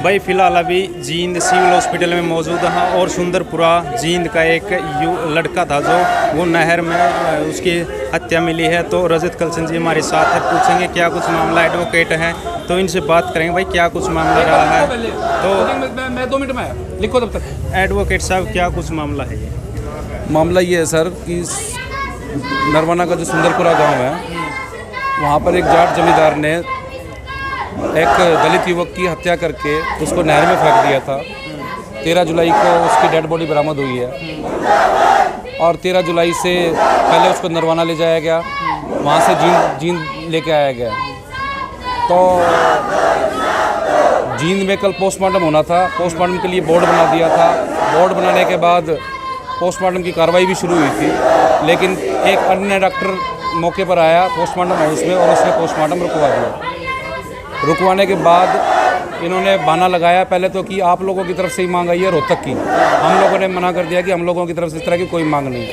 भाई फ़िलहाल अभी जींद सिविल हॉस्पिटल में मौजूद हैं और सुंदरपुरा जींद का एक लड़का था जो वो नहर में उसकी हत्या मिली है। तो रजत कलसन जी हमारे साथ है, पूछेंगे क्या कुछ मामला, एडवोकेट हैं तो इनसे बात करेंगे भाई क्या कुछ मामला रहा है। तो मैं 2 मिनट में आया, लिखो तब तक। एडवोकेट साहब क्या कुछ मामला है ये? मामला ये है सर कि नरवाना का जो सुंदरपुरा गांव है, वहाँ पर एक जाट जमींदार ने एक दलित युवक की हत्या करके उसको नहर में फेंक दिया था। 13 जुलाई को उसकी डेड बॉडी बरामद हुई है और 13 जुलाई से पहले उसको नरवाना ले जाया गया, वहाँ से जींद लेके आया गया। तो जींद में कल पोस्टमार्टम होना था, पोस्टमार्टम के लिए बोर्ड बना दिया था। बोर्ड बनाने के बाद पोस्टमार्टम की कार्रवाई भी शुरू हुई थी, लेकिन एक अन्य डॉक्टर मौके पर आया पोस्टमार्टम हाउस में और उसने पोस्टमार्टम रुकवा दिया। रुकवाने के बाद इन्होंने बहाना लगाया पहले तो कि आप लोगों की तरफ से ही मांग आई है रोहतक की। हम लोगों ने मना कर दिया कि हम लोगों की तरफ से इस तरह की कोई मांग नहीं।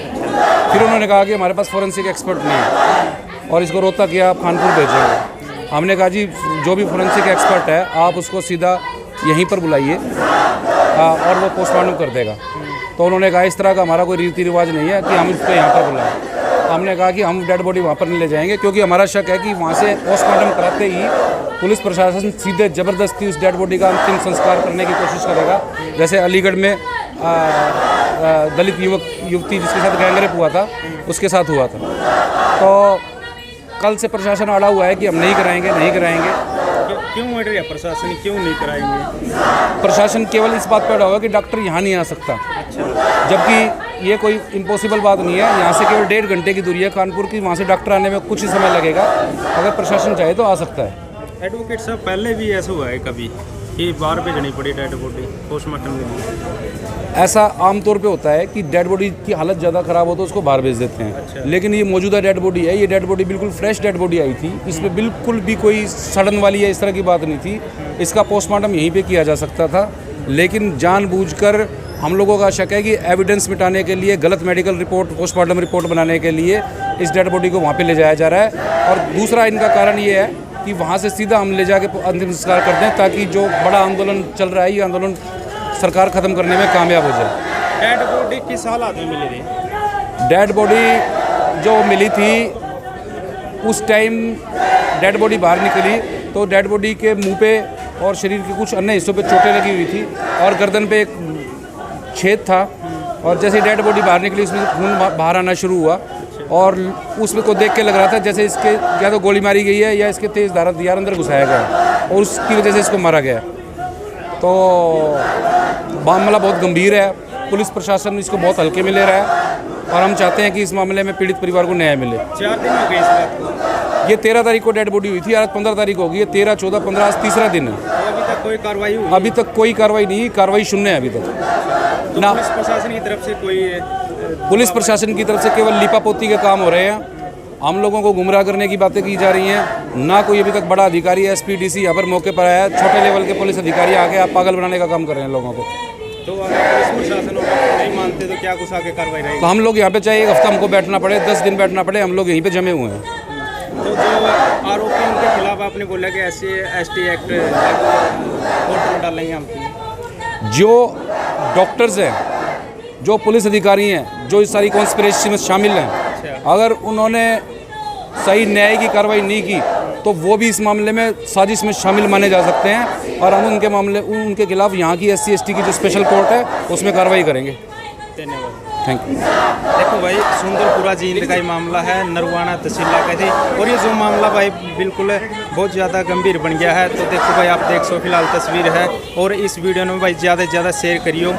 फिर उन्होंने कहा कि हमारे पास फॉरेंसिक एक्सपर्ट नहीं है और इसको रोहतक या कानपुर भेजेंगे। हमने कहा जी जो भी फॉरेंसिक एक्सपर्ट है आप उसको सीधा यहीं पर बुलाइए और वो पोस्टमार्टम कर देगा। तो उन्होंने कहा इस तरह का हमारा कोई रीति रिवाज नहीं है कि हम इसको यहाँ पर बुलाएं। हमने कहा कि हम डेड बॉडी वहाँ पर नहीं ले जाएंगे, क्योंकि हमारा शक है कि वहाँ से पोस्टमार्टम कराते ही पुलिस प्रशासन सीधे ज़बरदस्ती उस डेड बॉडी का अंतिम संस्कार करने की कोशिश करेगा, जैसे अलीगढ़ में दलित युवती जिसके साथ गैंगरेप हुआ था उसके साथ हुआ था। तो कल से प्रशासन अड़ा हुआ है कि हम नहीं कराएंगे। क्यों अड़ रहा प्रशासन, क्यों नहीं कराएंगे? प्रशासन केवल इस बात पर अड़ा हुआ कि डॉक्टर यहाँ नहीं आ सकता। अच्छा। जबकि ये कोई इम्पॉसिबल बात नहीं है, यहाँ से केवल 1.5 घंटे की दूरी है कानपुर की, वहाँ से डॉक्टर आने में कुछ ही समय लगेगा। अगर प्रशासन चाहे तो आ सकता है। एडवोकेट साहब पहले भी ऐसा हुआ है कभी कि बाहर भेजनी पड़ी डेड बॉडी पोस्टमार्टम के लिए? ऐसा आमतौर पे होता है कि डेड बॉडी की हालत ज़्यादा ख़राब हो तो उसको बाहर भेज देते हैं। अच्छा। लेकिन ये मौजूदा डेड बॉडी है, ये डेड बॉडी बिल्कुल फ्रेश डेड बॉडी आई थी, इसमें बिल्कुल भी कोई सड़न वाली है इस तरह की बात नहीं थी। इसका पोस्टमार्टम यहीं पे किया जा सकता था, लेकिन जानबूझकर हम लोगों का शक है कि एविडेंस मिटाने के लिए गलत मेडिकल रिपोर्ट, पोस्टमार्टम रिपोर्ट बनाने के लिए इस डेड बॉडी को वहाँ पर ले जाया जा रहा है। और दूसरा इनका कारण ये है कि वहाँ से सीधा हम ले जाके अंतिम संस्कार कर दें, ताकि जो बड़ा आंदोलन चल रहा है ये आंदोलन सरकार ख़त्म करने में कामयाब हो जाए। डेड बॉडी किस हालात में मिली थी? डेड बॉडी जो मिली थी उस टाइम डेड बॉडी बाहर निकली तो डेड बॉडी के मुंह पे और शरीर के कुछ अन्य हिस्सों पे चोटें लगी हुई थी और गर्दन पे एक छेद था। और जैसे डेड बॉडी बाहर निकली उसमें खून बाहर आना शुरू हुआ और उसमें को देख के लग रहा था जैसे इसके या तो गोली मारी गई है या इसके तेज़ धार हथियार अंदर घुसाया गया और उसकी वजह से इसको मारा गया। तो मामला बहुत गंभीर है, पुलिस प्रशासन इसको बहुत हल्के में ले रहा है और हम चाहते हैं कि इस मामले में पीड़ित परिवार को न्याय मिले। 4 दिन हो गए इस बात को? ये 13 तारीख को डेड बॉडी हुई थी, आज 15 तारीख होगी, 13, 14, 15 आज तीसरा दिन है। अभी तक कोई कार्रवाई हुई? अभी तक कोई कार्रवाई नहीं, कार्रवाई शून्य है अभी तक तो ना। पुलिस प्रशासन की तरफ से पुलिस प्रशासन की तरफ से केवल लिपापोती के काम हो रहे हैं, हम लोगों को गुमराह करने की बातें की जा रही हैं। ना कोई अभी तक बड़ा अधिकारी एसपी डीसी यहाँ पर मौके पर आया है, छोटे लेवल के पुलिस अधिकारी आके आप पागल बनाने का काम कर रहे हैं लोगों को। तो अगर पुलिस प्रशासन नहीं मानते तो क्या कुछ आगे कार्रवाई रहेगी? तो हम लोग यहाँ पे चाहे 1 हफ्ता हमको बैठना पड़े, 10 दिन बैठना पड़े, हम लोग यहीं पे जमे हुए हैं। तो जो आरोपी उनके खिलाफ आपने बोला कि SC/ST एक्ट कोर्ट में डालेंगे हम? जो डॉक्टर्स हैं, जो पुलिस अधिकारी हैं, जो इस सारी कॉन्स्पिरेसी में शामिल हैं, अगर उन्होंने सही न्याय की कार्रवाई नहीं की तो वो भी इस मामले में साजिश में शामिल माने जा सकते हैं और हम उनके खिलाफ यहाँ की SC/ST की जो स्पेशल कोर्ट है उसमें कार्रवाई करेंगे। धन्यवाद। Thank you. देखो भाई सुंदरपुरा जींद का ही मामला है, नरवाना तहसील का थी और ये जो मामला भाई बिल्कुल बहुत ज़्यादा गंभीर बन गया है। तो देखो भाई आप देख सो फिलहाल तस्वीर है और इस वीडियो में भाई ज़्यादा से ज़्यादा शेयर करियो।